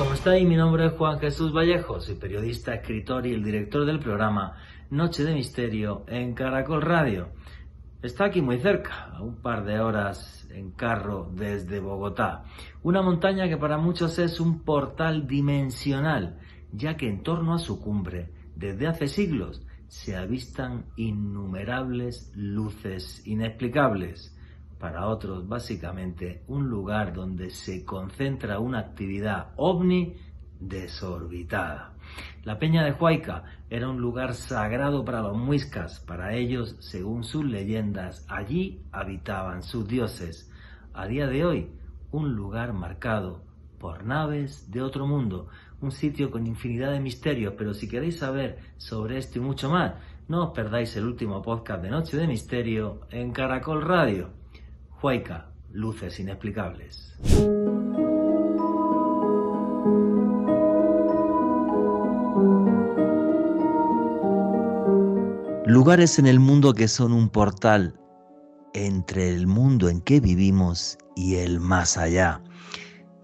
¿Cómo estáis? Mi nombre es Juan Jesús Vallejo, soy periodista, escritor y el director del programa Noche de Misterio en Caracol Radio. Está aquí muy cerca, a un par de horas en carro desde Bogotá, una montaña que para muchos es un portal dimensional, ya que en torno a su cumbre, desde hace siglos, se avistan innumerables luces inexplicables. Para otros, básicamente, un lugar donde se concentra una actividad ovni desorbitada. La Peña de Huayca era un lugar sagrado para los muiscas. Para ellos, según sus leyendas, allí habitaban sus dioses. A día de hoy, un lugar marcado por naves de otro mundo, un sitio con infinidad de misterios. Pero si queréis saber sobre esto y mucho más, no os perdáis el último podcast de Noche de Misterio en Caracol Radio. Huayca, luces inexplicables. Lugares en el mundo que son un portal entre el mundo en que vivimos y el más allá.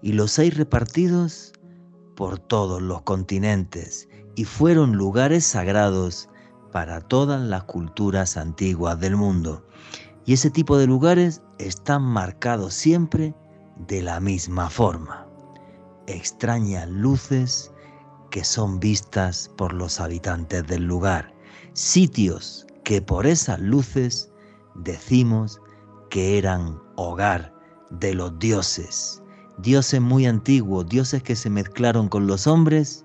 Y los hay repartidos por todos los continentes y fueron lugares sagrados para todas las culturas antiguas del mundo. Y ese tipo de lugares están marcados siempre de la misma forma. Extrañas luces que son vistas por los habitantes del lugar. Sitios que por esas luces decimos que eran hogar de los dioses. Dioses muy antiguos, dioses que se mezclaron con los hombres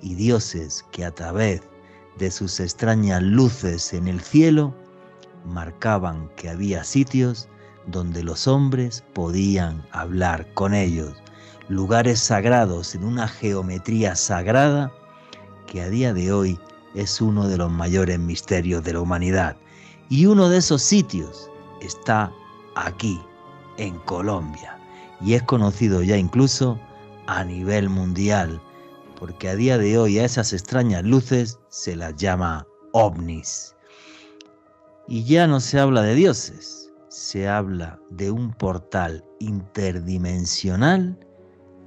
y dioses que a través de sus extrañas luces en el cielo marcaban que había sitios donde los hombres podían hablar con ellos, lugares sagrados en una geometría sagrada que a día de hoy es uno de los mayores misterios de la humanidad. Y uno de esos sitios está aquí, en Colombia, y es conocido ya incluso a nivel mundial, porque a día de hoy a esas extrañas luces se las llama ovnis. Y ya no se habla de dioses, se habla de un portal interdimensional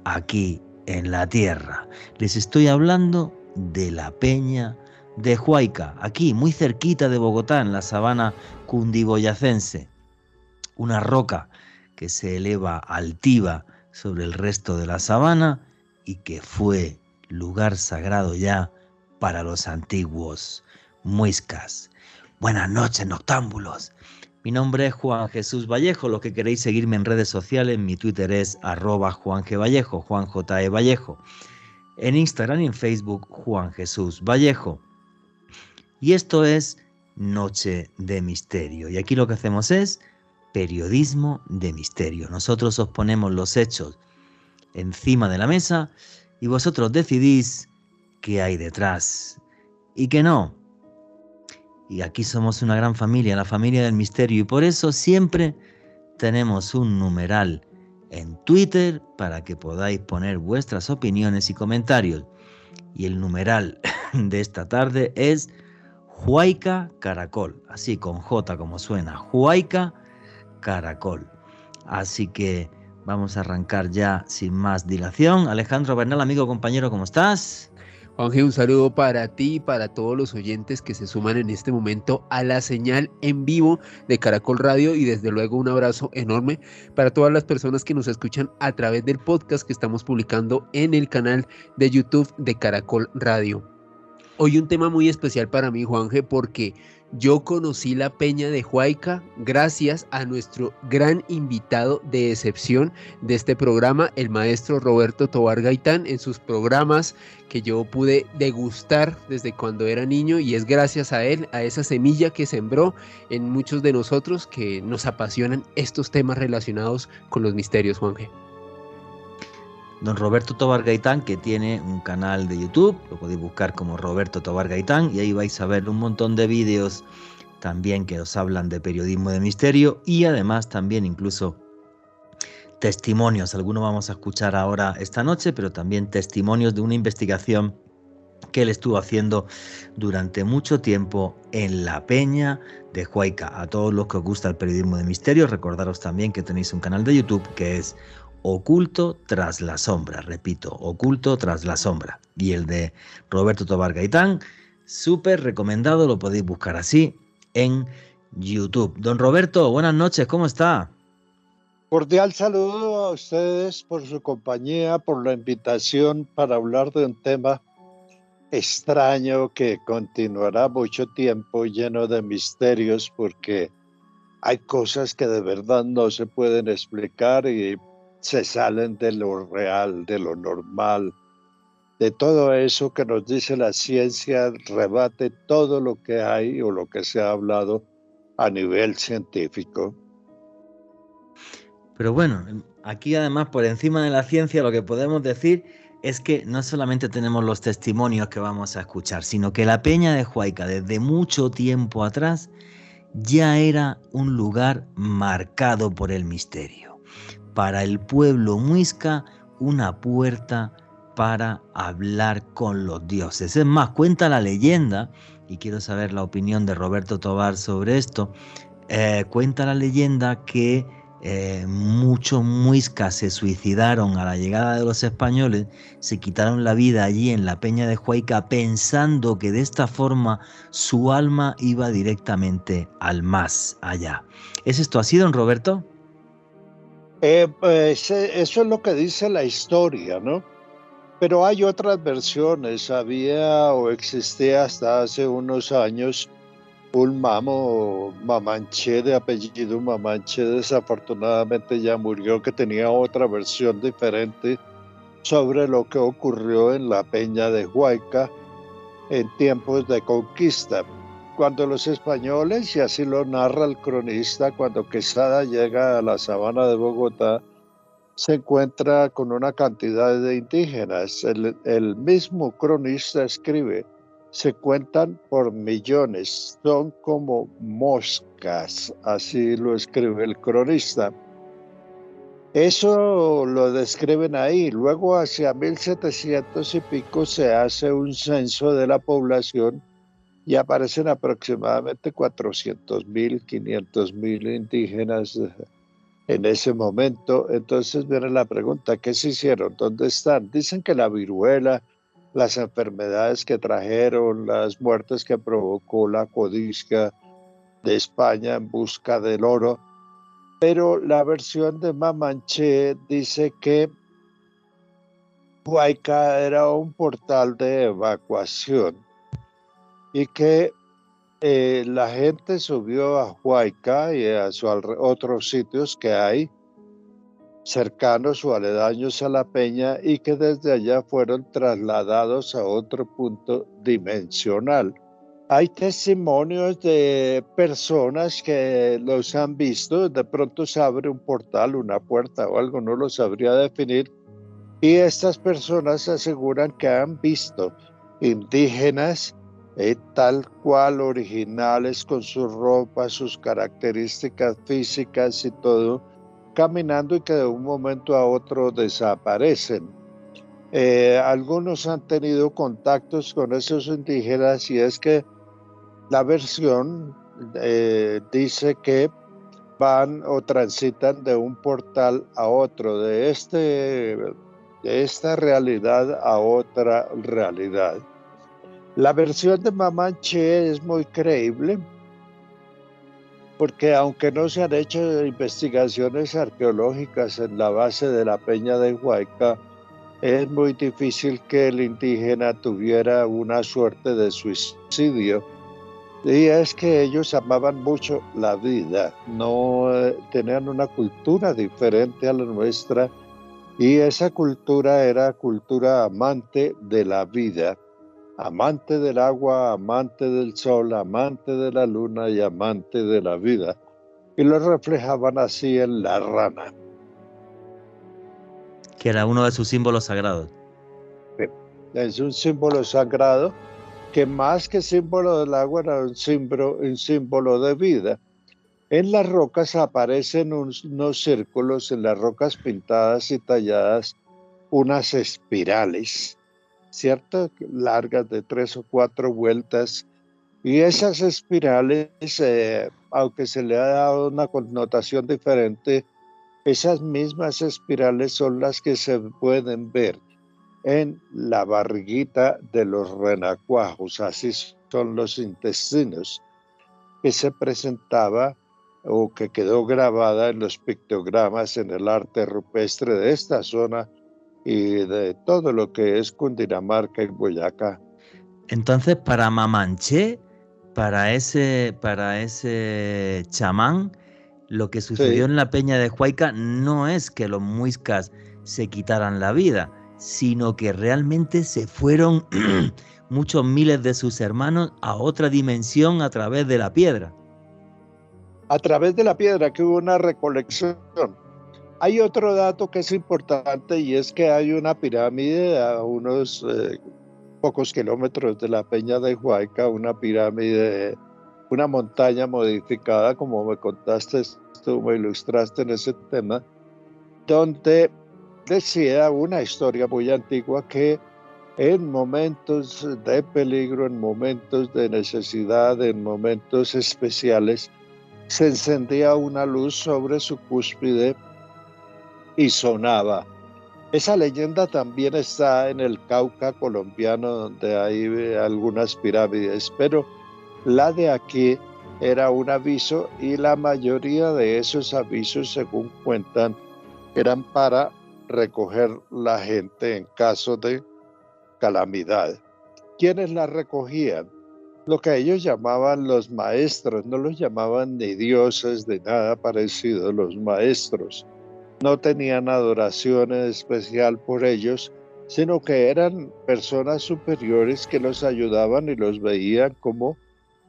aquí en la Tierra. Les estoy hablando de la Peña de Huayca, aquí muy cerquita de Bogotá, en la sabana cundiboyacense. Una roca que se eleva altiva sobre el resto de la sabana y que fue lugar sagrado ya para los antiguos muiscas. Buenas noches, noctámbulos. Mi nombre es Juan Jesús Vallejo. Los que queréis seguirme en redes sociales, mi Twitter es @JuanGVallejo, Juan J.E. Vallejo. En Instagram y en Facebook, Juan Jesús Vallejo. Y esto es Noche de Misterio. Y aquí lo que hacemos es periodismo de misterio. Nosotros os ponemos los hechos encima de la mesa y vosotros decidís qué hay detrás y qué no. Y aquí somos una gran familia, la familia del misterio, y por eso siempre tenemos un numeral en Twitter para que podáis poner vuestras opiniones y comentarios. Y el numeral de esta tarde es Huayca Caracol, así con J como suena, Huayca Caracol. Así que vamos a arrancar ya sin más dilación. Alejandro Bernal, amigo, compañero, ¿cómo estás? Juanje, un saludo para ti y para todos los oyentes que se suman en este momento a la señal en vivo de Caracol Radio, y desde luego un abrazo enorme para todas las personas que nos escuchan a través del podcast que estamos publicando en el canal de YouTube de Caracol Radio. Hoy un tema muy especial para mí, Juanje, porque yo conocí la Peña de Huayca gracias a nuestro gran invitado de excepción de este programa, el maestro Roberto Tovar Gaitán, en sus programas que yo pude degustar desde cuando era niño, y es gracias a él, a esa semilla que sembró en muchos de nosotros que nos apasionan estos temas relacionados con los misterios, Juanje. Don Roberto Tovar Gaitán, que tiene un canal de YouTube, lo podéis buscar como Roberto Tovar Gaitán, y ahí vais a ver un montón de vídeos también que os hablan de periodismo de misterio, y además también incluso testimonios. Algunos vamos a escuchar ahora esta noche, pero también testimonios de una investigación que él estuvo haciendo durante mucho tiempo en la Peña de Huayca. A todos los que os gusta el periodismo de misterio, recordaros también que tenéis un canal de YouTube que es Oculto tras la sombra, repito, Oculto tras la sombra. Y el de Roberto Tobar Gaitán, súper recomendado, lo podéis buscar así en YouTube. Don Roberto, buenas noches, ¿cómo está? Cordial saludo a ustedes por su compañía, por la invitación para hablar de un tema extraño que continuará mucho tiempo lleno de misterios porque hay cosas que de verdad no se pueden explicar y se salen de lo real, de lo normal, de todo eso que nos dice la ciencia, rebate todo lo que hay o lo que se ha hablado a nivel científico. Pero bueno, aquí además por encima de la ciencia lo que podemos decir es que no solamente tenemos los testimonios que vamos a escuchar, sino que la Peña de Huayca desde mucho tiempo atrás ya era un lugar marcado por el misterio. Para el pueblo muisca, una puerta para hablar con los dioses. Es más, cuenta la leyenda, y quiero saber la opinión de Roberto Tobar sobre esto, cuenta la leyenda que muchos muiscas se suicidaron a la llegada de los españoles, se quitaron la vida allí en la Peña de Huayca pensando que de esta forma su alma iba directamente al más allá. ¿Es esto así, don Roberto? Pues, eso es lo que dice la historia, ¿no? Pero hay otras versiones. Había o existía hasta hace unos años un mamo Mamanché de apellido Mamanché, desafortunadamente ya murió, que tenía otra versión diferente sobre lo que ocurrió en la Peña de Huayca en tiempos de conquista. Cuando los españoles, y así lo narra el cronista, cuando Quesada llega a la sabana de Bogotá, se encuentra con una cantidad de indígenas. El mismo cronista escribe, se cuentan por millones, son como moscas, así lo escribe el cronista. Eso lo describen ahí. Luego, hacia 1700 y pico, se hace un censo de la población y aparecen aproximadamente 400.000, 500.000 indígenas en ese momento. Entonces viene la pregunta, ¿qué se hicieron? ¿Dónde están? Dicen que la viruela, las enfermedades que trajeron, las muertes que provocó la codicia de España en busca del oro, pero la versión de Mamanché dice que Huayca era un portal de evacuación y que la gente subió a Huayca y a otros sitios que hay cercanos o aledaños a la peña y que desde allá fueron trasladados a otro punto dimensional. Hay testimonios de personas que los han visto, de pronto se abre un portal, una puerta o algo, no lo sabría definir, y estas personas aseguran que han visto indígenas tal cual originales con sus ropas, sus características físicas y todo, caminando y que de un momento a otro desaparecen. Algunos han tenido contactos con esos indígenas y es que la versión dice que van o transitan de un portal a otro, de esta realidad a otra realidad. La versión de Mamanché es muy creíble porque aunque no se han hecho investigaciones arqueológicas en la base de la Peña de Huayca, es muy difícil que el indígena tuviera una suerte de suicidio. Y es que ellos amaban mucho la vida, no tenían una cultura diferente a la nuestra, y esa cultura era cultura amante de la vida, amante del agua, amante del sol, amante de la luna y amante de la vida. Y lo reflejaban así en la rana. Que era uno de sus símbolos sagrados. Es un símbolo sagrado que más que símbolo del agua era un símbolo de vida. En las rocas aparecen unos círculos, en las rocas pintadas y talladas, unas espirales, ¿cierto? Largas de 3 o 4 vueltas. Y esas espirales, aunque se le ha dado una connotación diferente, Esas mismas espirales son las que se pueden ver en la barriguita de los renacuajos, así son los intestinos, que se presentaba o que quedó grabada en los pictogramas en el arte rupestre de esta zona y de todo lo que es Cundinamarca y Boyacá. Entonces, para Mamanché, para ese chamán, lo que sucedió Sí, en la Peña de Huayca no es que los muiscas se quitaran la vida, sino que realmente se fueron muchos miles de sus hermanos a otra dimensión a través de la piedra. a través de la piedra que hubo una recolección. Hay otro dato que es importante y es que hay una pirámide a unos pocos kilómetros de la Peña de Huayca, una pirámide, una montaña modificada, como me contaste, tú me ilustraste en ese tema, donde decía una historia muy antigua que en momentos de peligro, en momentos de necesidad, en momentos especiales, se encendía una luz sobre su cúspide y sonaba. Esa leyenda también está en el Cauca colombiano, donde hay algunas pirámides, pero la de aquí era un aviso y la mayoría de esos avisos, según cuentan, eran para recoger la gente en caso de calamidad. ¿Quiénes la recogían? Lo que ellos llamaban los maestros, no los llamaban ni dioses ni nada parecido, los maestros. No tenían adoración especial por ellos, sino que eran personas superiores que los ayudaban y los veían como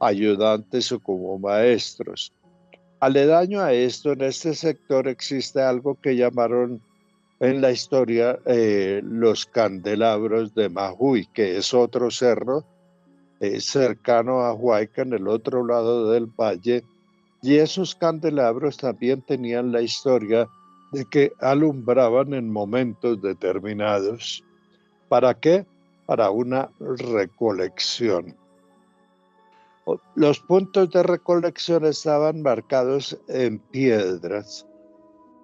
ayudantes o como maestros. Aledaño a esto, en este sector existe algo que llamaron en la historia los candelabros de Majuy, que es otro cerro cercano a Huayca, en el otro lado del valle, y esos candelabros también tenían la historia de que alumbraban en momentos determinados. ¿Para qué? Para una recolección. Los puntos de recolección estaban marcados en piedras.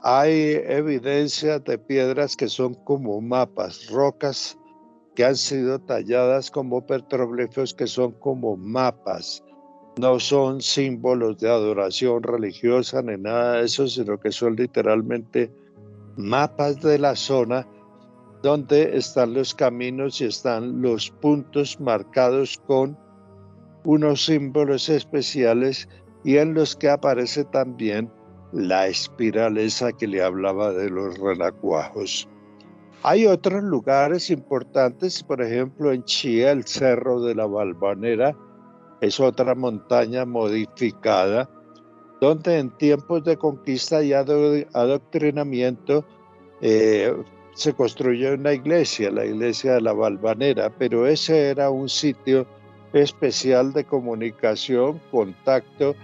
Hay evidencia de piedras que son como mapas, rocas que han sido talladas como petroglifos que son como mapas. No son símbolos de adoración religiosa ni nada de eso, sino que son literalmente mapas de la zona donde están los caminos y están los puntos marcados con unos símbolos especiales y en los que aparece también la espiral esa que le hablaba de los renacuajos. Hay otros lugares importantes, por ejemplo en Chía, el Cerro de la Valvanera, es otra montaña modificada, donde en tiempos de conquista y adoctrinamiento eh, se construyó una iglesia, la iglesia de la Valvanera, pero ese era un sitio especial de comunicación, contacto,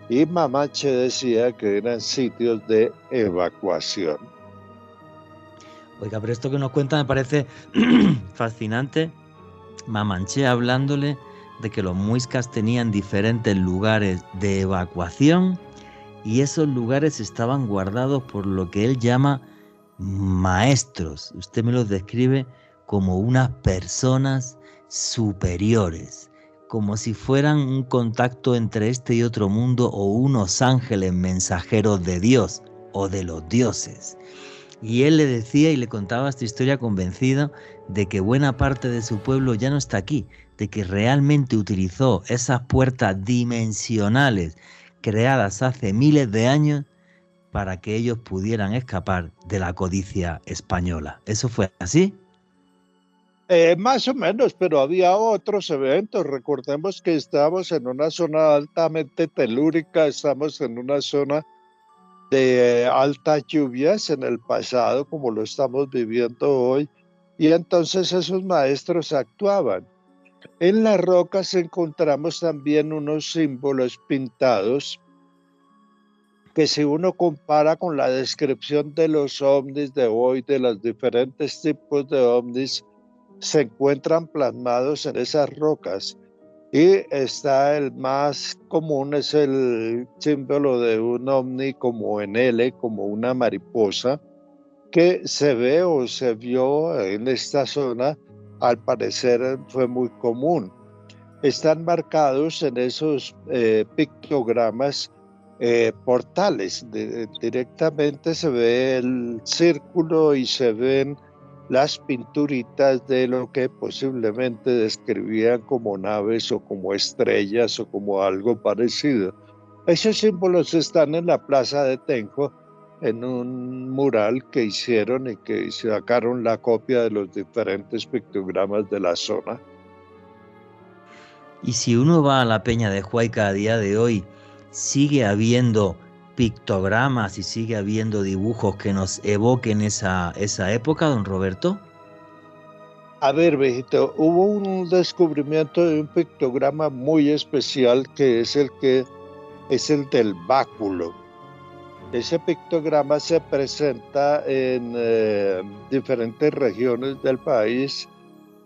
y Mamache decía que eran sitios de evacuación. Oiga, pero esto que nos cuenta me parece fascinante. Mamanché hablándole de que los muiscas tenían diferentes lugares de evacuación y esos lugares estaban guardados por lo que él llama maestros. Usted me los describe como unas personas superiores, como si fueran un contacto entre este y otro mundo o unos ángeles mensajeros de Dios o de los dioses. Y él le decía y le contaba esta historia convencido de que buena parte de su pueblo ya no está aquí, de que realmente utilizó esas puertas dimensionales creadas hace miles de años para que ellos pudieran escapar de la codicia española. ¿Eso fue así? Más o menos, pero había otros eventos. Recordemos que estamos en una zona altamente telúrica, estamos en una zona de altas lluvias en el pasado, como lo estamos viviendo hoy, y entonces esos maestros actuaban. En las rocas encontramos también unos símbolos pintados que si uno compara con la descripción de los ovnis de hoy, de los diferentes tipos de ovnis, se encuentran plasmados en esas rocas. Y está el más común, es el símbolo de un ovni como en L, como una mariposa, que se ve o se vio en esta zona, al parecer fue muy común. Están marcados en esos pictogramas portales. Directamente se ve el círculo y se ven las pinturitas de lo que posiblemente describían como naves o como estrellas o como algo parecido. Esos símbolos están en la plaza de Tenjo, en un mural que hicieron y que sacaron la copia de los diferentes pictogramas de la zona. Y si uno va a la Peña de Huayca a día de hoy, sigue habiendo pictogramas y sigue habiendo dibujos que nos evoquen esa época, don Roberto. A ver, viejito, hubo un descubrimiento de un pictograma muy especial que es el del báculo. Ese pictograma se presenta en diferentes regiones del país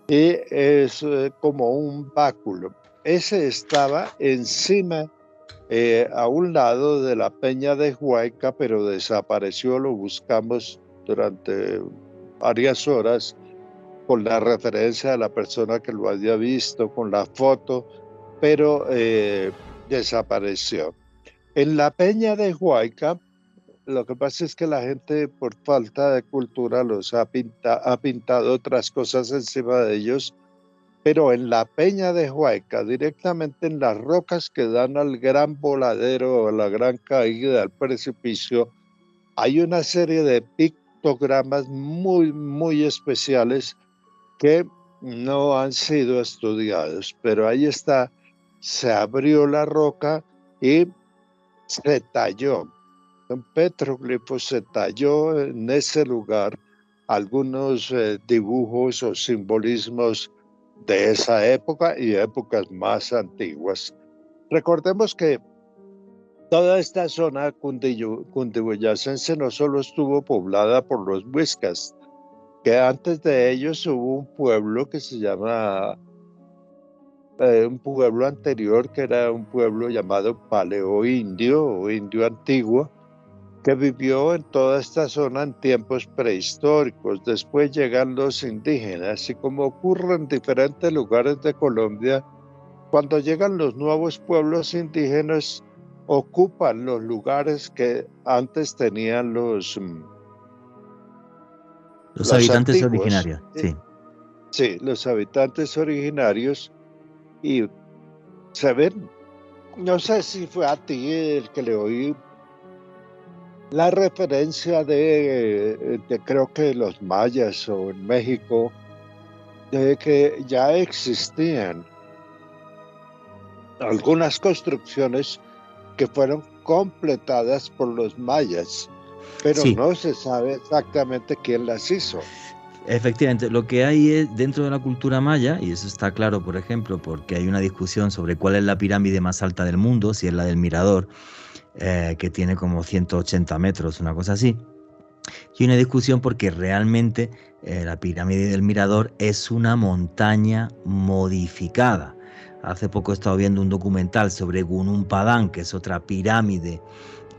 y es como un báculo. Ese estaba encima, a un lado de la Peña de Huayca, pero desapareció, lo buscamos durante varias horas con la referencia de la persona que lo había visto, con la foto, pero desapareció. En la Peña de Huayca, lo que pasa es que la gente, por falta de cultura, ha pintado otras cosas encima de ellos, pero en la Peña de Huayca, directamente en las rocas que dan al gran voladero, a la gran caída, al precipicio, hay una serie de pictogramas muy, muy especiales que no han sido estudiados, pero ahí está, se abrió la roca y se talló. Un petroglifo se talló en ese lugar algunos dibujos o simbolismos de esa época y épocas más antiguas. Recordemos que toda esta zona cundiboyacense no solo estuvo poblada por los muiscas, que antes de ellos hubo un pueblo que se llama, un pueblo anterior que era un pueblo llamado Paleoindio o Indio Antiguo, que vivió en toda esta zona en tiempos prehistóricos. Después llegan los indígenas y como ocurre en diferentes lugares de Colombia, cuando llegan los nuevos pueblos indígenas, ocupan los lugares que antes tenían Los los habitantes antiguos. originarios, sí. Sí, los habitantes originarios, y se ven, no sé si fue a ti el que le oí la referencia de creo que los mayas o en México, de que ya existían algunas construcciones que fueron completadas por los mayas, pero Sí, no se sabe exactamente quién las hizo. efectivamente, lo que hay es dentro de la cultura maya, y eso está claro, por ejemplo, porque hay una discusión sobre cuál es la pirámide más alta del mundo, si es la del Mirador, que tiene como 180 metros, una cosa así. Y una discusión porque realmente la pirámide del Mirador es una montaña modificada. Hace poco he estado viendo un documental sobre Gunung Padang, que es otra pirámide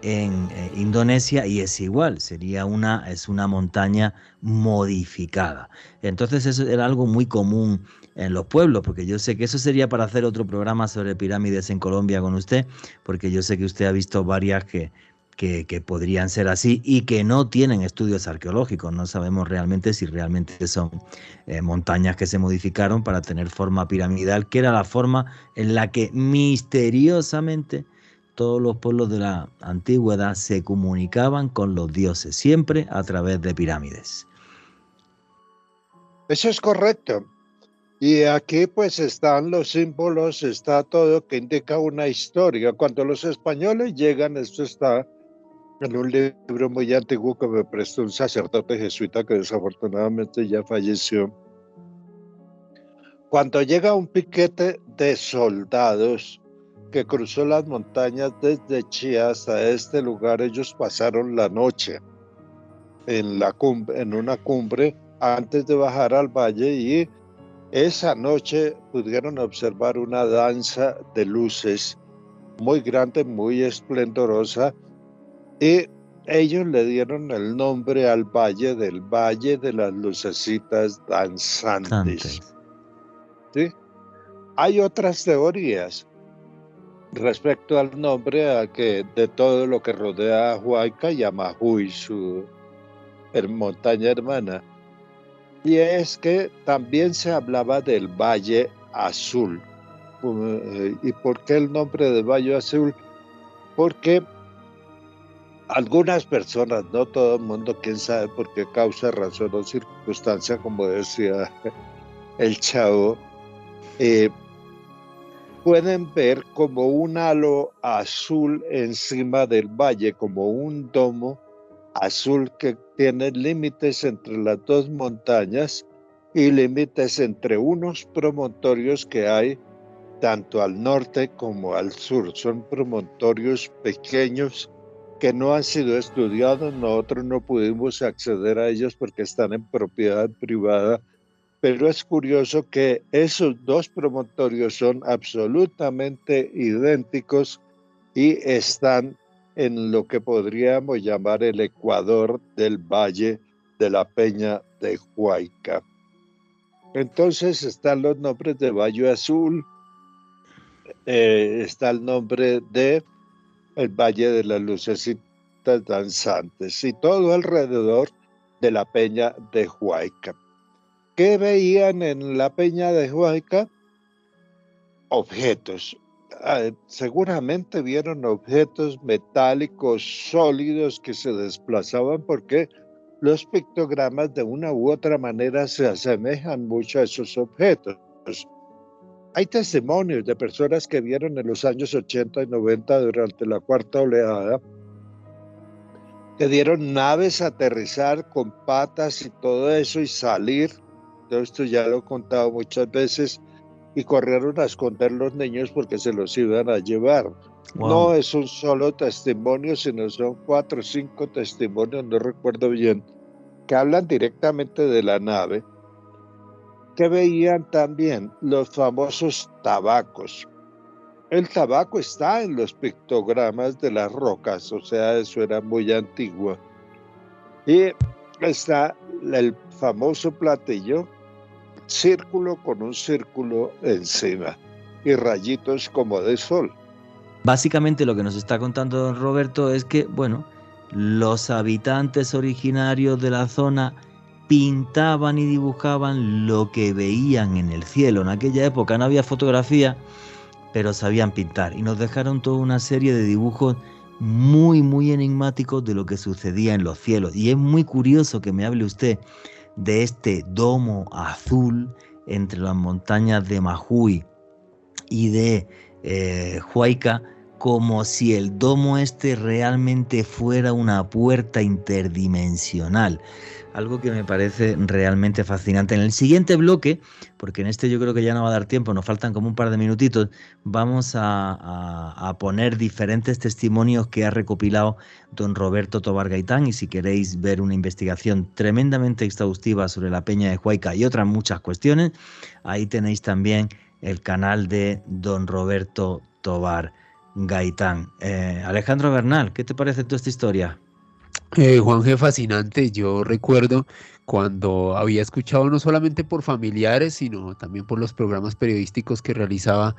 en Indonesia, y es igual, es una montaña modificada. Entonces eso era algo muy común en los pueblos, porque yo sé que eso sería para hacer otro programa sobre pirámides en Colombia con usted, porque yo sé que usted ha visto varias que podrían ser así y que no tienen estudios arqueológicos. No sabemos realmente si realmente son montañas que se modificaron para tener forma piramidal, que era la forma en la que misteriosamente todos los pueblos de la antigüedad se comunicaban con los dioses, siempre a través de pirámides. Eso es correcto. Y aquí pues están los símbolos, está todo que indica una historia. Cuando los españoles llegan, esto está en un libro muy antiguo que me prestó un sacerdote jesuita que desafortunadamente ya falleció. Cuando llega un piquete de soldados que cruzó las montañas desde Chía hasta este lugar, ellos pasaron la noche en una cumbre antes de bajar al valle y Esa noche pudieron observar una danza de luces muy grande, muy esplendorosa, y ellos le dieron el nombre al valle del Valle de las Lucecitas Danzantes. Antes. ¿Sí? Hay otras teorías respecto al nombre de todo lo que rodea a Huayca y a Majuy, su montaña hermana. Y es que también se hablaba del Valle Azul. ¿Y por qué el nombre de Valle Azul? Porque algunas personas, no todo el mundo, quién sabe por qué causa, razón o circunstancia, como decía el chavo, pueden ver como un halo azul encima del valle, como un domo azul que tiene límites entre las dos montañas y límites entre unos promontorios que hay tanto al norte como al sur. Son promontorios pequeños que no han sido estudiados, nosotros no pudimos acceder a ellos porque están en propiedad privada, pero es curioso que esos dos promontorios son absolutamente idénticos y están en lo que podríamos llamar el ecuador del Valle de la Peña de Huayca. Entonces están los nombres de Valle Azul, está el nombre de el Valle de las Lucecitas Danzantes y todo alrededor de la Peña de Huayca. ¿Qué veían en la Peña de Huayca? Objetos. Seguramente vieron objetos metálicos sólidos que se desplazaban porque los pictogramas de una u otra manera se asemejan mucho a esos objetos. Hay testimonios de personas que vieron en los años 80 y 90 durante la cuarta oleada, que vieron naves aterrizar con patas y todo eso y salir. Todo esto ya lo he contado muchas veces, y corrieron a esconder los niños porque se los iban a llevar. Wow. No es un solo testimonio, sino son 4 o 5 testimonios, no recuerdo bien, que hablan directamente de la nave, que veían también los famosos tabacos. El tabaco está en los pictogramas de las rocas, o sea, eso era muy antiguo. Y está el famoso platillo, círculo con un círculo encima y rayitos como de sol. Básicamente lo que nos está contando don Roberto es que, bueno, los habitantes originarios de la zona pintaban y dibujaban lo que veían en el cielo. En aquella época no había fotografía, pero sabían pintar y nos dejaron toda una serie de dibujos muy, muy enigmáticos de lo que sucedía en los cielos. Y es muy curioso que me hable usted de este domo azul entre las montañas de Majuy y de Huayca, como si el domo este realmente fuera una puerta interdimensional. Algo que me parece realmente fascinante. En el siguiente bloque, porque en este yo creo que ya no va a dar tiempo, nos faltan como un par de minutitos, vamos a poner diferentes testimonios que ha recopilado don Roberto Tobar Gaitán, y si queréis ver una investigación tremendamente exhaustiva sobre la Peña de Huayca y otras muchas cuestiones, ahí tenéis también el canal de don Roberto Tobar Gaitán. Alejandro Bernal, ¿qué te parece toda esta historia? Juanje, fascinante. Yo recuerdo cuando había escuchado no solamente por familiares, sino también por los programas periodísticos que realizaba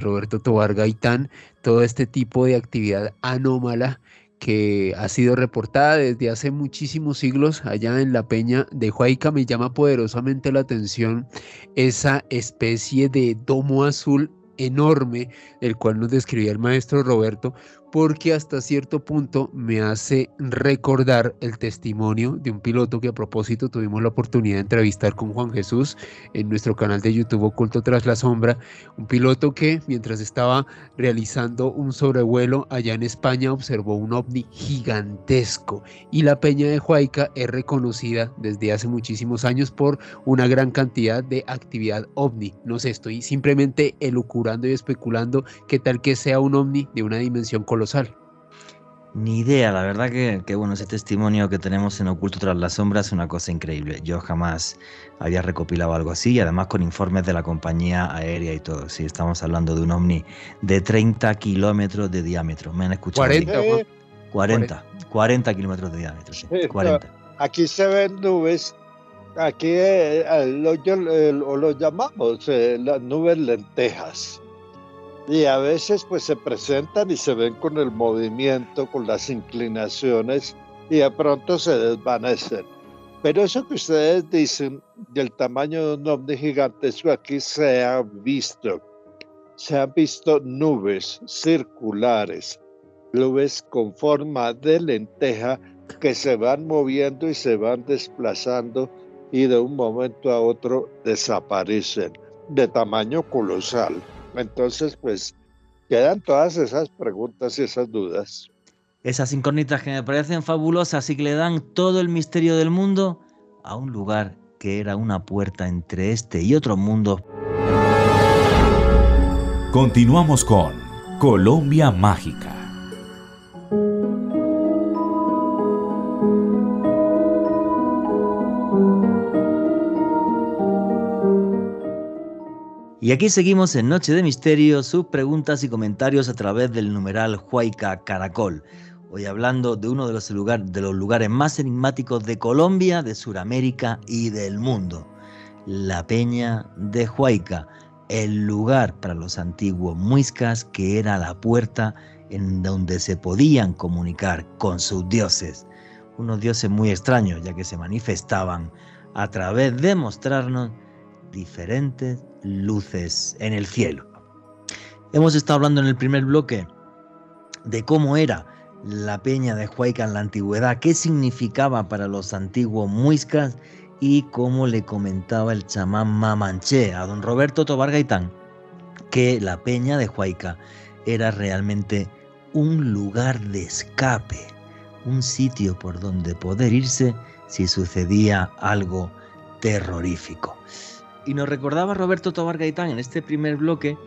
Roberto Tobar Gaitán, todo este tipo de actividad anómala que ha sido reportada desde hace muchísimos siglos allá en la Peña de Huayca. Me llama poderosamente la atención esa especie de domo azul enorme, el cual nos describía el maestro Roberto, porque hasta cierto punto me hace recordar el testimonio de un piloto que a propósito tuvimos la oportunidad de entrevistar con Juan Jesús en nuestro canal de YouTube Oculto Tras la Sombra, un piloto que mientras estaba realizando un sobrevuelo allá en España observó un ovni gigantesco, y la Peña de Huayca es reconocida desde hace muchísimos años por una gran cantidad de actividad ovni. No sé, estoy simplemente elucubrando y especulando qué tal que sea un ovni de una dimensión colosal. Ni idea, la verdad que bueno, ese testimonio que tenemos en Oculto tras las sombras es una cosa increíble. Yo jamás había recopilado algo así, y además con informes de la compañía aérea y todo. Sí, estamos hablando de un ovni de 30 kilómetros de diámetro. ¿Me han escuchado bien? 40, Juan. 40 kilómetros de diámetro, sí, No, 40. aquí se ven nubes, aquí lo llamamos las nubes lentejas. Y a veces pues se presentan y se ven con el movimiento, con las inclinaciones, y de pronto se desvanecen. Pero eso que ustedes dicen del tamaño de un ovni gigantesco, aquí se han visto nubes circulares, nubes con forma de lenteja que se van moviendo y se van desplazando y de un momento a otro desaparecen, de tamaño colosal. Entonces, pues, quedan todas esas preguntas y esas dudas. Esas incógnitas que me parecen fabulosas y que le dan todo el misterio del mundo a un lugar que era una puerta entre este y otro mundo. Continuamos con Colombia Mágica. Y aquí seguimos en Noche de Misterio, sus preguntas y comentarios a través del numeral Huayca Caracol. Hoy hablando de uno de los lugares más enigmáticos de Colombia, de Sudamérica y del mundo. La Peña de Huayca, el lugar para los antiguos muiscas que era la puerta en donde se podían comunicar con sus dioses. Unos dioses muy extraños, ya que se manifestaban a través de mostrarnos diferentes luces en el cielo. Hemos estado hablando en el primer bloque de cómo era la Peña de Huayca en la antigüedad, qué significaba para los antiguos muiscas y cómo le comentaba el chamán Mamanché a don Roberto Tobar Gaitán que la Peña de Huayca era realmente un lugar de escape, un sitio por donde poder irse si sucedía algo terrorífico. Y nos recordaba Roberto Tobar Gaitán en este primer bloque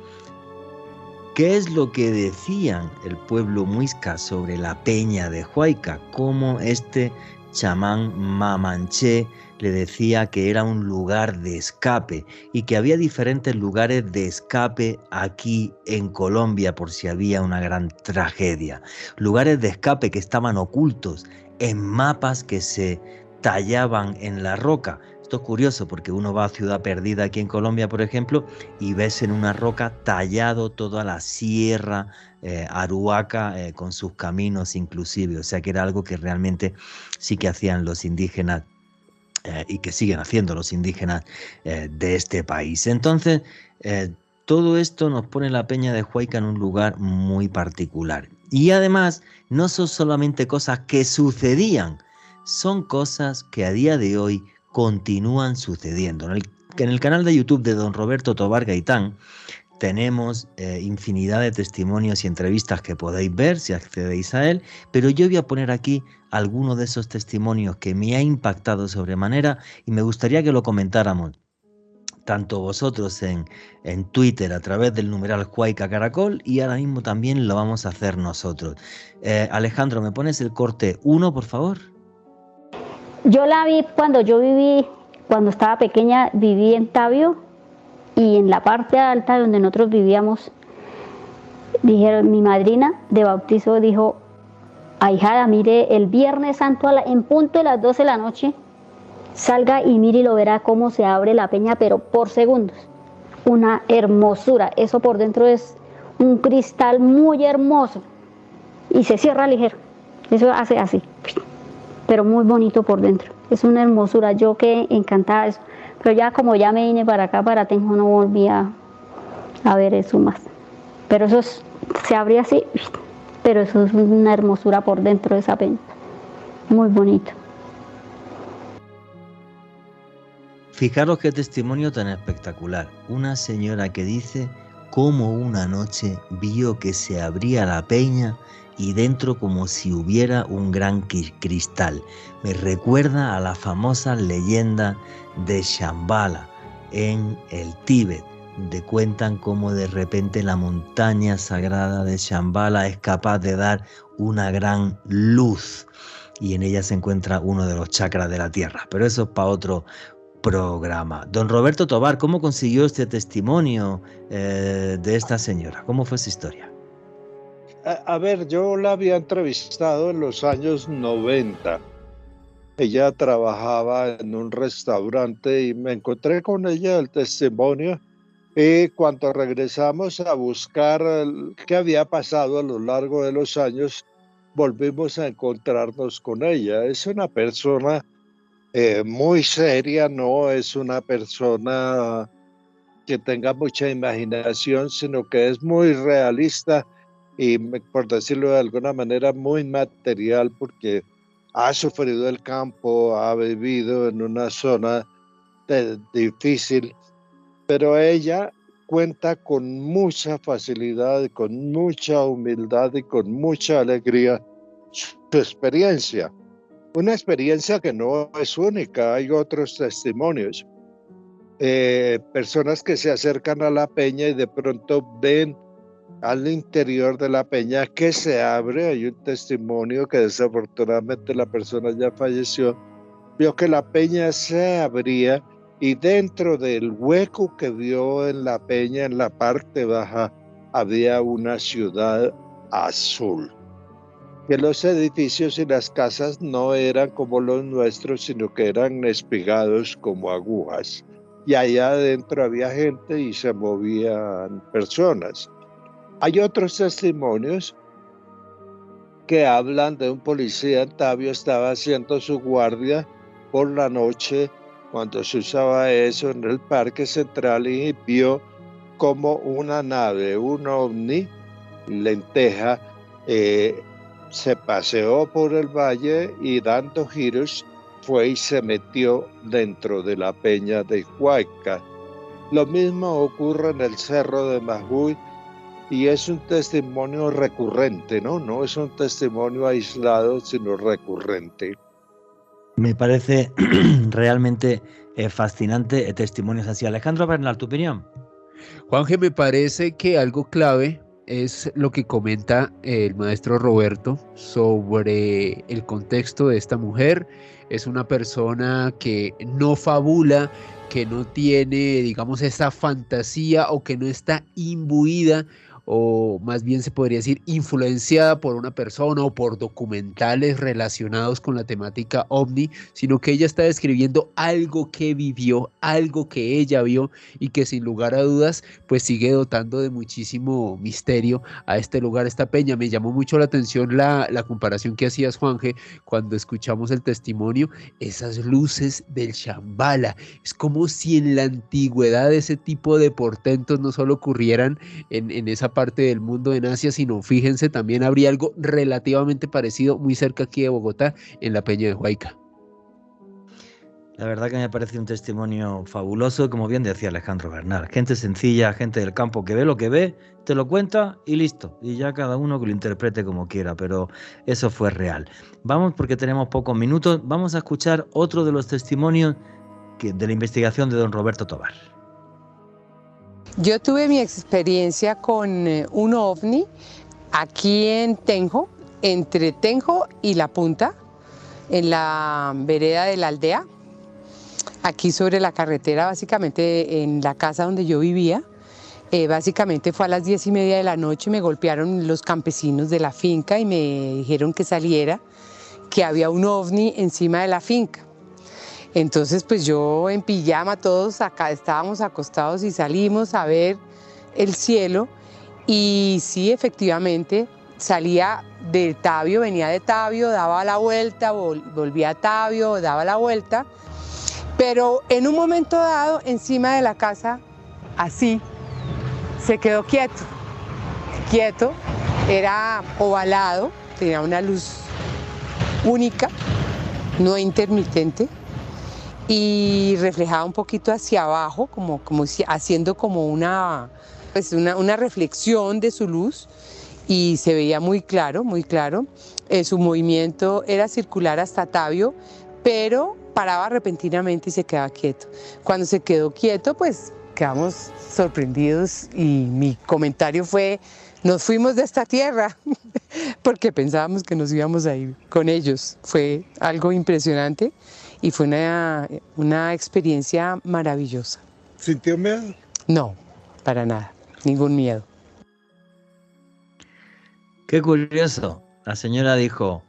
qué es lo que decían el pueblo muisca sobre la Peña de Huayca, cómo este chamán Mamanché le decía que era un lugar de escape y que había diferentes lugares de escape aquí en Colombia por si había una gran tragedia. Lugares de escape que estaban ocultos en mapas que se tallaban en la roca. Esto es curioso porque uno va a Ciudad Perdida aquí en Colombia, por ejemplo, y ves en una roca tallado toda la sierra Aruaca con sus caminos inclusive. O sea que era algo que realmente sí que hacían los indígenas y que siguen haciendo los indígenas de este país. Entonces, todo esto nos pone la Peña de Huayca en un lugar muy particular. Y además, no son solamente cosas que sucedían, son cosas que a día de hoy continúan sucediendo. En el canal de YouTube de don Roberto Tobar Gaitán tenemos infinidad de testimonios y entrevistas que podéis ver si accedéis a él, pero yo voy a poner aquí algunos de esos testimonios que me ha impactado sobremanera y me gustaría que lo comentáramos tanto vosotros en Twitter a través del numeral Huayca Caracol y ahora mismo también lo vamos a hacer nosotros. Alejandro, ¿me pones el corte 1, por favor? Yo la vi cuando estaba pequeña, viví en Tabio y en la parte alta donde nosotros vivíamos, dijeron, mi madrina de bautizo dijo, ahijada, mire, el Viernes Santo en punto de las 12 de la noche, salga y mire y lo verá cómo se abre la peña, pero por segundos. Una hermosura, eso por dentro es un cristal muy hermoso y se cierra ligero, eso hace así, pero muy bonito por dentro, es una hermosura, yo quedé encantada de eso, pero ya como ya me vine para acá, para Tenjo, no volví a ver eso más, pero eso se abría así, pero eso es una hermosura por dentro de esa peña, muy bonito. Fijaros qué testimonio tan espectacular, una señora que dice cómo una noche vio que se abría la peña y dentro como si hubiera un gran cristal. Me recuerda a la famosa leyenda de Shambhala en el Tíbet, donde cuentan cómo de repente la montaña sagrada de Shambhala es capaz de dar una gran luz y en ella se encuentra uno de los chakras de la tierra. Pero eso es para otro programa. Don Roberto Tobar, ¿cómo consiguió este testimonio de esta señora? ¿Cómo fue su historia? A ver, yo la había entrevistado en los años 90. Ella trabajaba en un restaurante y me encontré con ella el testimonio. Y cuando regresamos a buscar qué había pasado a lo largo de los años, volvimos a encontrarnos con ella. Es una persona muy seria, no es una persona que tenga mucha imaginación, sino que es muy realista y, por decirlo de alguna manera, muy material, porque ha sufrido el campo, ha vivido en una zona difícil, pero ella cuenta con mucha facilidad, con mucha humildad y con mucha alegría su experiencia. Una experiencia que no es única, hay otros testimonios. Personas que se acercan a la peña y de pronto ven al interior de la peña que se abre. Hay un testimonio que desafortunadamente la persona ya falleció, vio que la peña se abría y dentro del hueco que vio en la peña, en la parte baja, había una ciudad azul. Que los edificios y las casas no eran como los nuestros, sino que eran espigados como agujas. Y allá adentro había gente y se movían personas. Hay otros testimonios que hablan de un policía en Tabio, estaba haciendo su guardia por la noche cuando se usaba eso en el Parque Central y vio como una nave, un ovni, lenteja, se paseó por el valle y dando giros fue y se metió dentro de la peña de Huayca. Lo mismo ocurre en el Cerro de Majuy y es un testimonio recurrente, ¿no? No es un testimonio aislado, sino recurrente. Me parece realmente fascinante testimonios así. Alejandro Bernal, ¿tu opinión? Juanje, me parece que algo clave es lo que comenta el maestro Roberto sobre el contexto de esta mujer. Es una persona que no fabula, que no tiene, digamos, esa fantasía o que no está imbuida o más bien se podría decir influenciada por una persona o por documentales relacionados con la temática ovni, sino que ella está describiendo algo que vivió, algo que ella vio y que sin lugar a dudas pues sigue dotando de muchísimo misterio a este lugar, esta peña. Me llamó mucho la atención la comparación que hacías, Juanje, cuando escuchamos el testimonio, esas luces del Shambhala. Es como si en la antigüedad ese tipo de portentos no solo ocurrieran en esa parte del mundo en Asia, sino fíjense, también habría algo relativamente parecido muy cerca aquí de Bogotá, en la Peña de Huayca. La verdad que me parece un testimonio fabuloso, como bien decía Alejandro Bernal. Gente sencilla, gente del campo que ve lo que ve, te lo cuenta y listo. Y ya cada uno que lo interprete como quiera, pero eso fue real. Vamos, porque tenemos pocos minutos, vamos a escuchar otro de los testimonios de la investigación de don Roberto Tobar. Yo tuve mi experiencia con un ovni aquí en Tenjo, entre Tenjo y La Punta, en la vereda de la aldea, aquí sobre la carretera, básicamente en la casa donde yo vivía. Básicamente fue a las 10:30 de la noche, me golpearon los campesinos de la finca y me dijeron que saliera, que había un ovni encima de la finca. Entonces pues yo en pijama, todos acá estábamos acostados y salimos a ver el cielo y sí, efectivamente salía de Tabio, venía de Tabio, daba la vuelta, volvía a Tabio, daba la vuelta, pero en un momento dado encima de la casa, así, se quedó quieto, era ovalado, tenía una luz única, no intermitente, y reflejaba un poquito hacia abajo, como haciendo como una reflexión de su luz, y se veía muy claro, muy claro. Su movimiento era circular hasta Tabio, pero paraba repentinamente y se quedaba quieto. Cuando se quedó quieto, pues quedamos sorprendidos y mi comentario fue, nos fuimos de esta tierra, porque pensábamos que nos íbamos a ir con ellos. Fue algo impresionante y fue una experiencia maravillosa. ¿Sintió miedo? No, para nada, ningún miedo. Qué curioso. La señora dijo,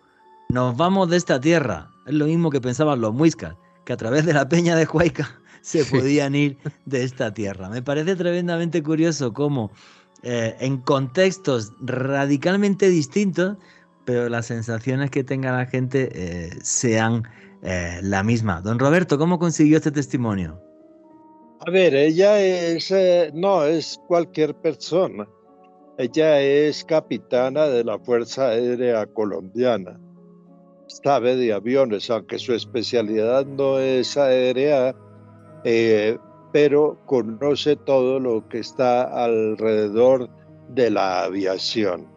nos vamos de esta tierra. Es lo mismo que pensaban los muiscas, que a través de la peña de Huayca se podían ir de esta tierra. Me parece tremendamente curioso cómo en contextos radicalmente distintos, pero las sensaciones que tenga la gente sean la misma. Don Roberto, ¿cómo consiguió este testimonio? A ver, ella no es cualquier persona. Ella es capitana de la Fuerza Aérea Colombiana. Sabe de aviones, aunque su especialidad no es aérea, pero conoce todo lo que está alrededor de la aviación.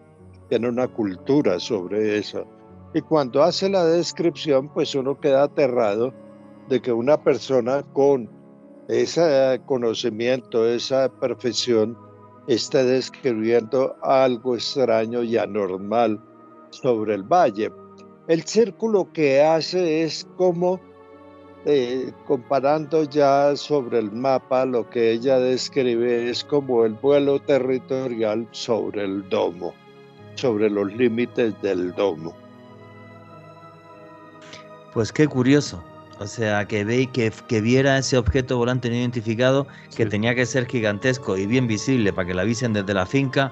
Tiene una cultura sobre eso. Y cuando hace la descripción, pues uno queda aterrado de que una persona con ese conocimiento, esa perfección, esté describiendo algo extraño y anormal sobre el valle. El círculo que hace es como comparando ya sobre el mapa, lo que ella describe es como el vuelo territorial sobre el domo, sobre los límites del domo. Pues qué curioso. O sea, que viera ese objeto volante no identificado, que tenía que ser gigantesco y bien visible para que la avisen desde la finca,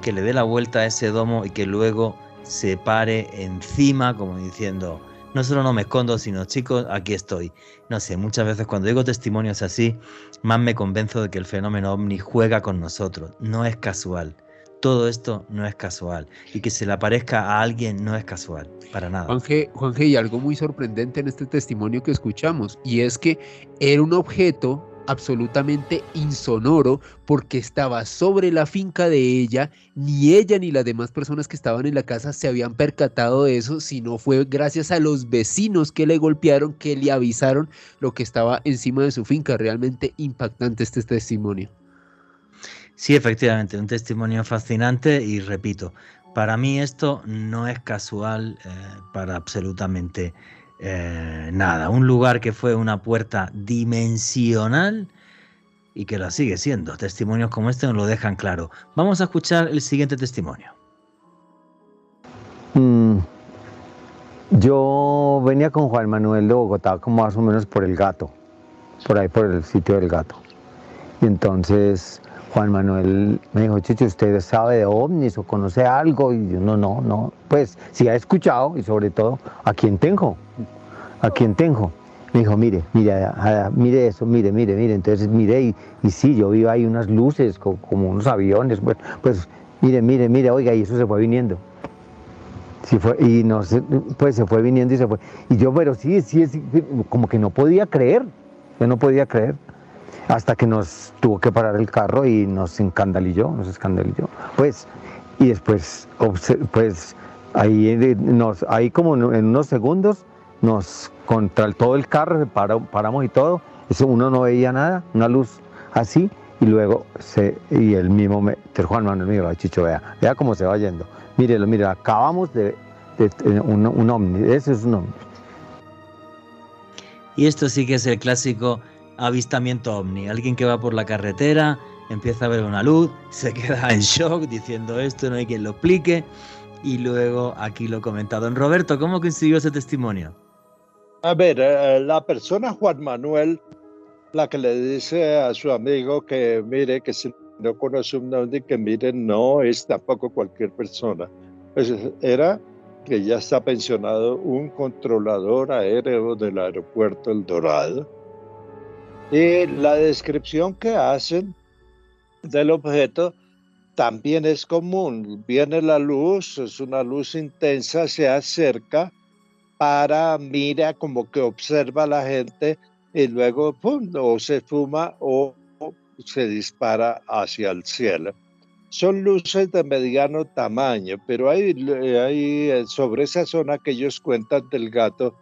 que le dé la vuelta a ese domo y que luego se pare encima como diciendo, no solo no me escondo, sino chicos, aquí estoy. No sé, muchas veces cuando digo testimonios así, más me convenzo de que el fenómeno ovni juega con nosotros. No es casual. Todo esto no es casual. Y que se le aparezca a alguien no es casual, para nada. Juanje, y algo muy sorprendente en este testimonio que escuchamos, y es que era un objeto absolutamente insonoro porque estaba sobre la finca de ella, ni ella ni las demás personas que estaban en la casa se habían percatado de eso, sino fue gracias a los vecinos que le golpearon, que le avisaron lo que estaba encima de su finca. Realmente impactante este testimonio. Sí, efectivamente, un testimonio fascinante y repito, para mí esto no es casual para absolutamente nada. Un lugar que fue una puerta dimensional y que lo sigue siendo. Testimonios como este nos lo dejan claro. Vamos a escuchar el siguiente testimonio. Yo venía con Juan Manuel de Bogotá como más o menos por el Gato, por ahí por el sitio del Gato. Y entonces Juan Manuel me dijo, Chicho, ¿usted sabe de ovnis o conoce algo? Y yo, no, pues sí he escuchado, y sobre todo aquí en Tenjo. Me dijo, mire eso, mire. Entonces miré y sí, yo vi ahí unas luces como unos aviones. Pues mire, oiga, y eso se fue viniendo. Sí fue, y no sé, pues se fue viniendo y se fue. Y yo, pero sí, como que no podía creer. Yo no podía creer. Hasta que nos tuvo que parar el carro y nos escandalizó. Pues, y después, pues, ahí como en unos segundos, contra todo el carro, paramos y todo. Eso uno no veía nada, una luz así, y luego y el mismo Juan Manuel me dijo, Chicho, vea cómo se va yendo. Mire, acabamos de un ovni, eso es un ovni. Y esto sí que es el clásico avistamiento ovni. Alguien que va por la carretera, empieza a ver una luz, se queda en shock diciendo esto, no hay quien lo explique, y luego aquí lo comenta. Don Roberto, ¿cómo consiguió ese testimonio? A ver, la persona Juan Manuel, la que le dice a su amigo que mire, que si no conoce un ovni, que mire, no es tampoco cualquier persona. Pues era que ya está pensionado un controlador aéreo del aeropuerto El Dorado. Y la descripción que hacen del objeto también es común. Viene la luz, es una luz intensa, se acerca, mira, como que observa a la gente y luego ¡pum!, o se fuma o se dispara hacia el cielo. Son luces de mediano tamaño, pero hay sobre esa zona que ellos cuentan del Gato,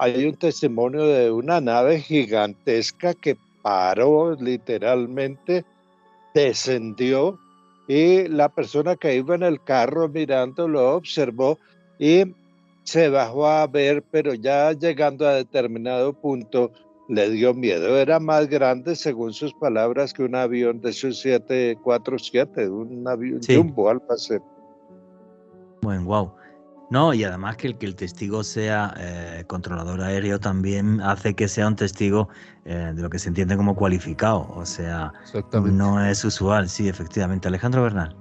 hay un testimonio de una nave gigantesca que paró literalmente, descendió y la persona que iba en el carro mirando lo observó y se bajó a ver, pero ya llegando a determinado punto le dio miedo. Era más grande, según sus palabras, que un avión de esos 747, un avión Sí, jumbo, algo así. bueno, wow. No, y además que el testigo sea controlador aéreo también hace que sea un testigo de lo que se entiende como cualificado. O sea, Exactamente. no es usual, sí, efectivamente. Alejandro Bernal.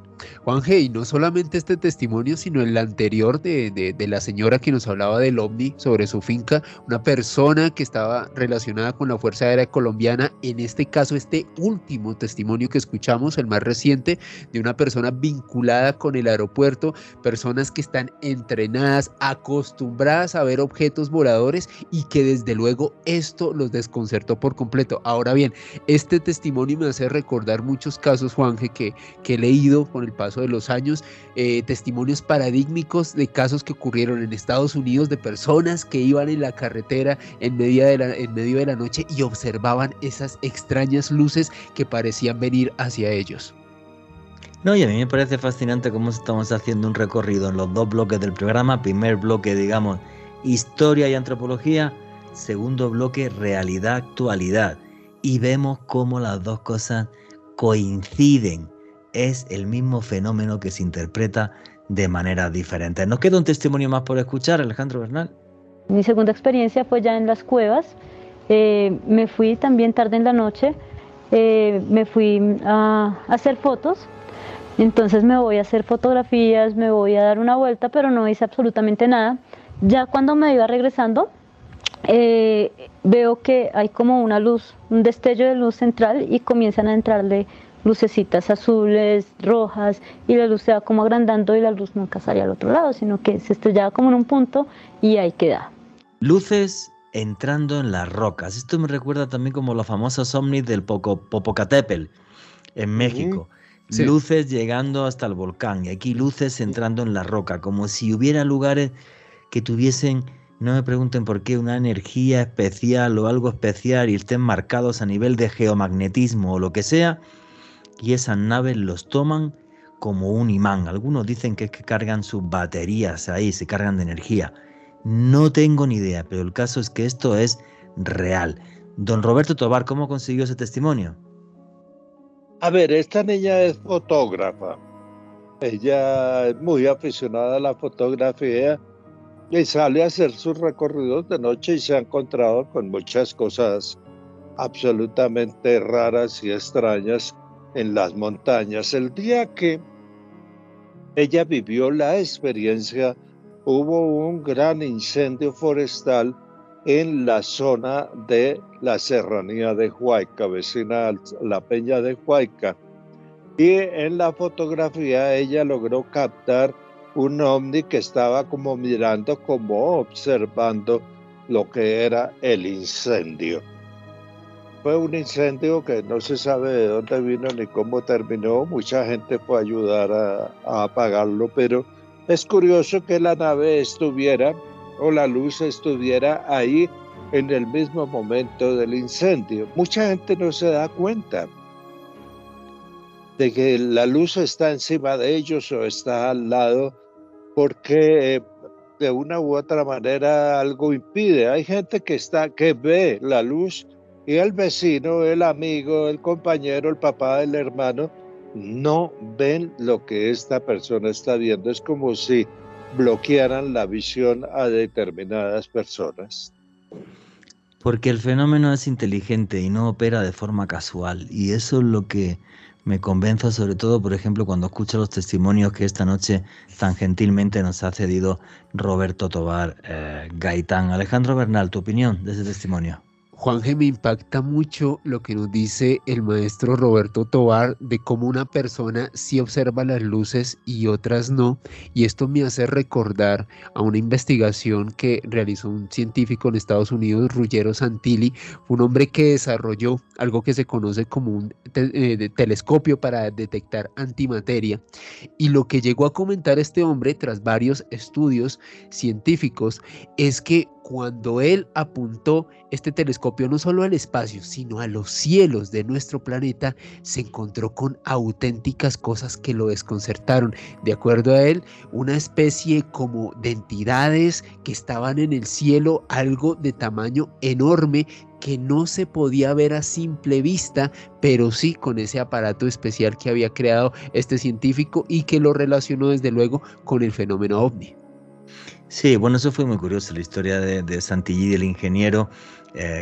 Juanje, y no solamente este testimonio, sino el anterior de la señora que nos hablaba del ovni sobre su finca, una persona que estaba relacionada con la Fuerza Aérea Colombiana, en este caso este último testimonio que escuchamos, el más reciente, de una persona vinculada con el aeropuerto, personas que están entrenadas, acostumbradas a ver objetos voladores y que desde luego esto los desconcertó por completo. Ahora bien, este testimonio me hace recordar muchos casos, Juanje, que he leído con el paso de los años, testimonios paradigmáticos de casos que ocurrieron en Estados Unidos de personas que iban en la carretera en medio de la noche y observaban esas extrañas luces que parecían venir hacia ellos. No, y a mí me parece fascinante cómo estamos haciendo un recorrido en los dos bloques del programa. Primer bloque, digamos, historia y antropología. Segundo bloque, realidad, actualidad. Y vemos cómo las dos cosas coinciden. Es el mismo fenómeno que se interpreta de maneras diferentes. ¿Nos queda un testimonio más por escuchar, Alejandro Bernal? Mi segunda experiencia fue ya en las cuevas. Me fui también tarde en la noche. Me fui a hacer fotos. Entonces me voy a hacer fotografías, me voy a dar una vuelta, pero no hice absolutamente nada. Ya cuando me iba regresando, veo que hay como una luz, un destello de luz central y comienzan a entrarle lucecitas azules, rojas, y la luz se va como agrandando y la luz nunca sale al otro lado, sino que se estrellaba como en un punto y ahí queda. Luces entrando en las rocas. Esto me recuerda también como los famosos ovnis del Popocatépetl en México. Sí. Luces llegando hasta el volcán y aquí luces entrando en la roca, como si hubiera lugares que tuviesen, no me pregunten por qué, una energía especial o algo especial y estén marcados a nivel de geomagnetismo o lo que sea, y esas naves los toman como un imán. Algunos dicen que es que cargan sus baterías ahí, se cargan de energía. No tengo ni idea, pero el caso es que esto es real. Don Roberto Tobar, ¿cómo consiguió ese testimonio? A ver, esta niña es fotógrafa. Ella es muy aficionada a la fotografía y sale a hacer sus recorridos de noche y se ha encontrado con muchas cosas absolutamente raras y extrañas en las montañas. El día que ella vivió la experiencia, hubo un gran incendio forestal en la zona de la serranía de Huayca, vecina a la peña de Huayca. Y en la fotografía ella logró captar un ovni que estaba como mirando, como observando lo que era el incendio. Fue un incendio que no se sabe de dónde vino ni cómo terminó. Mucha gente fue a ayudar a apagarlo, pero es curioso que la nave estuviera o la luz estuviera ahí en el mismo momento del incendio. Mucha gente no se da cuenta de que la luz está encima de ellos o está al lado, porque de una u otra manera algo impide. Hay gente que ve la luz y el vecino, el amigo, el compañero, el papá, el hermano, no ven lo que esta persona está viendo. Es como si bloquearan la visión a determinadas personas. Porque el fenómeno es inteligente y no opera de forma casual. Y eso es lo que me convence, sobre todo, por ejemplo, cuando escucho los testimonios que esta noche tan gentilmente nos ha cedido Roberto Tobar Gaitán. Alejandro Bernal, tu opinión de ese testimonio. Juanje, me impacta mucho lo que nos dice el maestro Roberto Tobar de cómo una persona sí observa las luces y otras no, y esto me hace recordar a una investigación que realizó un científico en Estados Unidos, Ruggero Santilli, un hombre que desarrolló algo que se conoce como un telescopio para detectar antimateria, y lo que llegó a comentar este hombre tras varios estudios científicos es que cuando él apuntó este telescopio telescopio no solo al espacio, sino a los cielos de nuestro planeta, se encontró con auténticas cosas que lo desconcertaron. De acuerdo a él, una especie como de entidades que estaban en el cielo, algo de tamaño enorme, que no se podía ver a simple vista, pero sí con ese aparato especial que había creado este científico y que lo relacionó desde luego con el fenómeno ovni. Sí, bueno, eso fue muy curioso, la historia de Santillí, del ingeniero,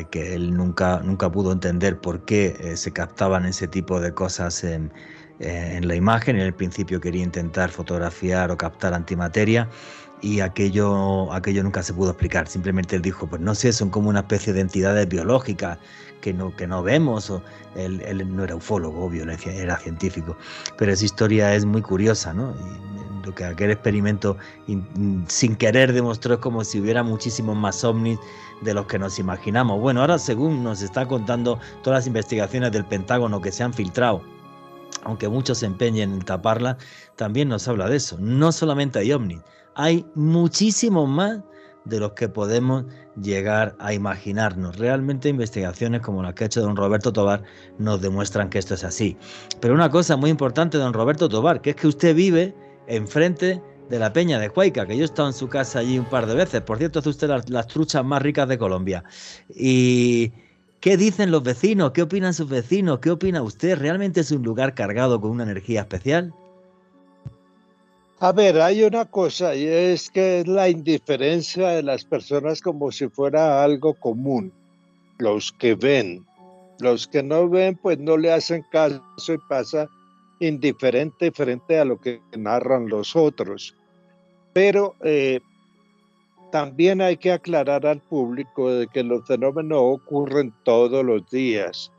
que él nunca pudo entender por qué se captaban ese tipo de cosas en la imagen. En el principio quería intentar fotografiar o captar antimateria y aquello nunca se pudo explicar. Simplemente él dijo, pues no sé, son como una especie de entidades biológicas que no vemos. O él no era ufólogo, obvio, era científico. Pero esa historia es muy curiosa, ¿no? Y lo que aquel experimento sin querer demostró es como si hubiera muchísimos más ovnis de los que nos imaginamos. Bueno, ahora según nos está contando todas las investigaciones del Pentágono que se han filtrado, aunque muchos se empeñen en taparlas, también nos habla de eso. No solamente hay ovnis, hay muchísimos más de los que podemos llegar a imaginarnos. Realmente investigaciones como las que ha hecho don Roberto Tobar nos demuestran que esto es así. Pero una cosa muy importante, don Roberto Tobar, que es que usted vive enfrente de la Peña de Huayca, que yo he estado en su casa allí un par de veces. Por cierto, hace usted las truchas más ricas de Colombia. Y ¿qué dicen los vecinos? ¿Qué opinan sus vecinos? ¿Qué opina usted? ¿Realmente es un lugar cargado con una energía especial? A ver, hay una cosa y es que es la indiferencia de las personas como si fuera algo común. Los que ven, los que no ven, pues no le hacen caso y pasa indiferente frente a lo que narran los otros. Pero también hay que aclarar al público de que los fenómenos ocurren todos los días,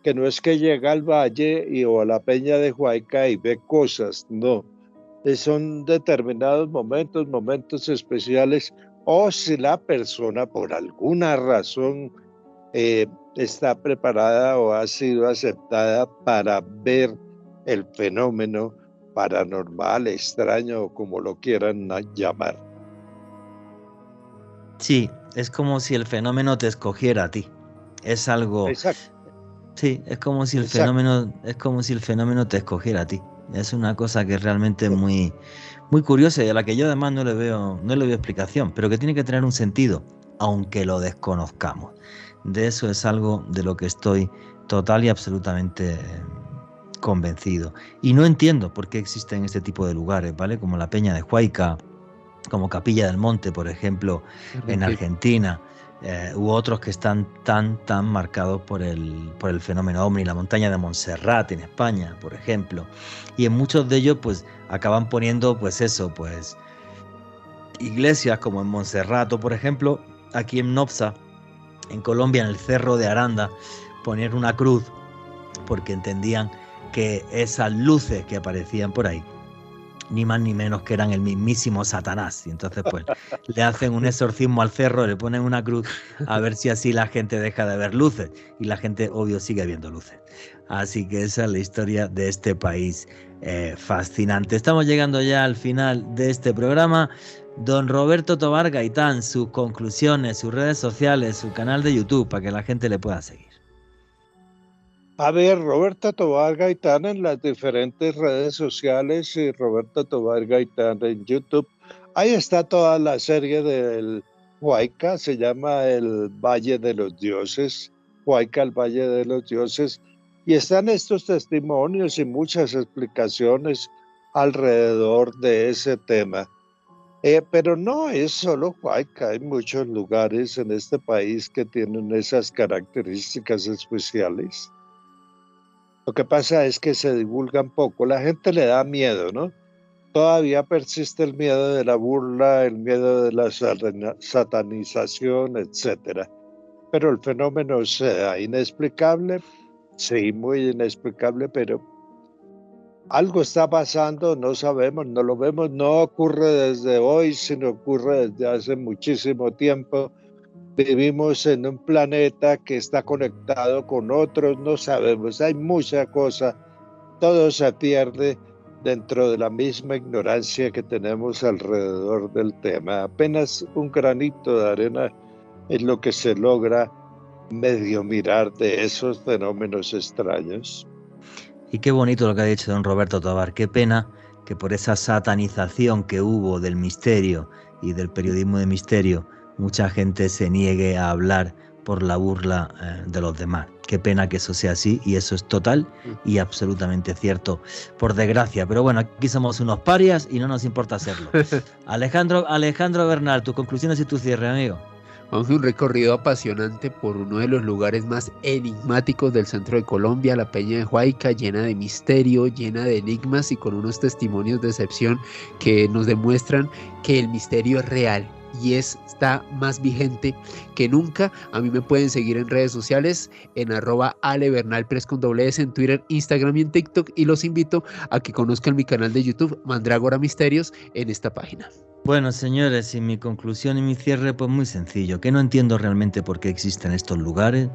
que no es que llega al valle o a la Peña de Huayca y ve cosas, no. Son determinados momentos especiales, o si la persona por alguna razón está preparada o ha sido aceptada para ver el fenómeno paranormal, extraño o como lo quieran llamar. Sí, es como si el fenómeno te escogiera a ti. Es algo... Exacto. Sí, es como si el Exacto. fenómeno te escogiera a ti. Es una cosa que es realmente muy, muy curiosa y a la que yo además no le veo explicación, pero que tiene que tener un sentido, aunque lo desconozcamos. De eso es algo de lo que estoy total y absolutamente convencido. Y no entiendo por qué existen este tipo de lugares, ¿vale? Como la Peña de Huayca, como Capilla del Monte, por ejemplo, en Argentina, u otros que están tan marcados por el fenómeno ovni, la montaña de Montserrat en España, por ejemplo. Y en muchos de ellos, pues, acaban poniendo, pues eso, pues, iglesias como en Montserrat, o por ejemplo, aquí en Nopsa, en Colombia, en el Cerro de Aranda, poner una cruz, porque entendían que esas luces que aparecían por ahí, ni más ni menos que eran el mismísimo Satanás. Y entonces pues le hacen un exorcismo al cerro, le ponen una cruz a ver si así la gente deja de ver luces. Y la gente, obvio, sigue viendo luces. Así que esa es la historia de este país fascinante. Estamos llegando ya al final de este programa. Don Roberto Tobar Gaitán, sus conclusiones, sus redes sociales, su canal de YouTube, para que la gente le pueda seguir. A ver, Roberto Tobar Gaitán en las diferentes redes sociales y Roberto Tobar Gaitán en YouTube. Ahí está toda la serie del Huayca, se llama el Valle de los Dioses, Huayca, el Valle de los Dioses, y están estos testimonios y muchas explicaciones alrededor de ese tema. Pero no es solo Huayca, hay muchos lugares en este país que tienen esas características especiales. Lo que pasa es que se divulgan poco, la gente le da miedo, ¿no? Todavía persiste el miedo de la burla, el miedo de la satanización, etcétera. Pero el fenómeno sea inexplicable, sí, muy inexplicable, pero algo está pasando, no sabemos, no lo vemos, no ocurre desde hoy, sino ocurre desde hace muchísimo tiempo. Vivimos en un planeta que está conectado con otros, no sabemos, hay mucha cosa, todo se pierde dentro de la misma ignorancia que tenemos alrededor del tema. Apenas un granito de arena es lo que se logra medio mirar de esos fenómenos extraños. Y qué bonito lo que ha dicho don Roberto Tobar. Qué pena que por esa satanización que hubo del misterio y del periodismo de misterio, mucha gente se niegue a hablar por la burla de los demás. Qué pena que eso sea así, y eso es total y absolutamente cierto, por desgracia. Pero bueno, aquí somos unos parias y no nos importa hacerlo. Alejandro Bernal, tus conclusiones y tu cierre, amigo. Vamos a un recorrido apasionante por uno de los lugares más enigmáticos del centro de Colombia, la Peña de Huayca, llena de misterio, llena de enigmas y con unos testimonios de excepción que nos demuestran que el misterio es real y está más vigente que nunca. A mí me pueden seguir en redes sociales en @alebernalpress con @S en Twitter, Instagram y en TikTok, y los invito a que conozcan mi canal de YouTube Mandrágora Misterios en esta página. Bueno, señores, y mi conclusión y mi cierre, pues muy sencillo, que no entiendo realmente por qué existen estos lugares.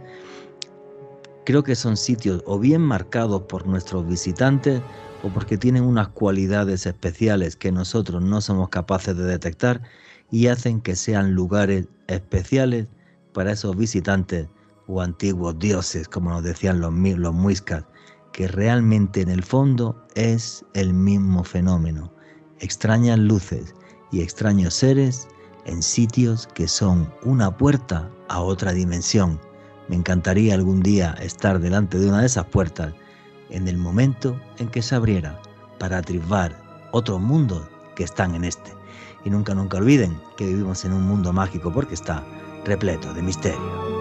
Creo que son sitios o bien marcados por nuestros visitantes o porque tienen unas cualidades especiales que nosotros no somos capaces de detectar y hacen que sean lugares especiales para esos visitantes o antiguos dioses, como nos decían los muiscas, que realmente en el fondo es el mismo fenómeno. Extrañas luces y extraños seres en sitios que son una puerta a otra dimensión. Me encantaría algún día estar delante de una de esas puertas en el momento en que se abriera para atisbar otros mundos que están en este. Y nunca olviden que vivimos en un mundo mágico porque está repleto de misterio.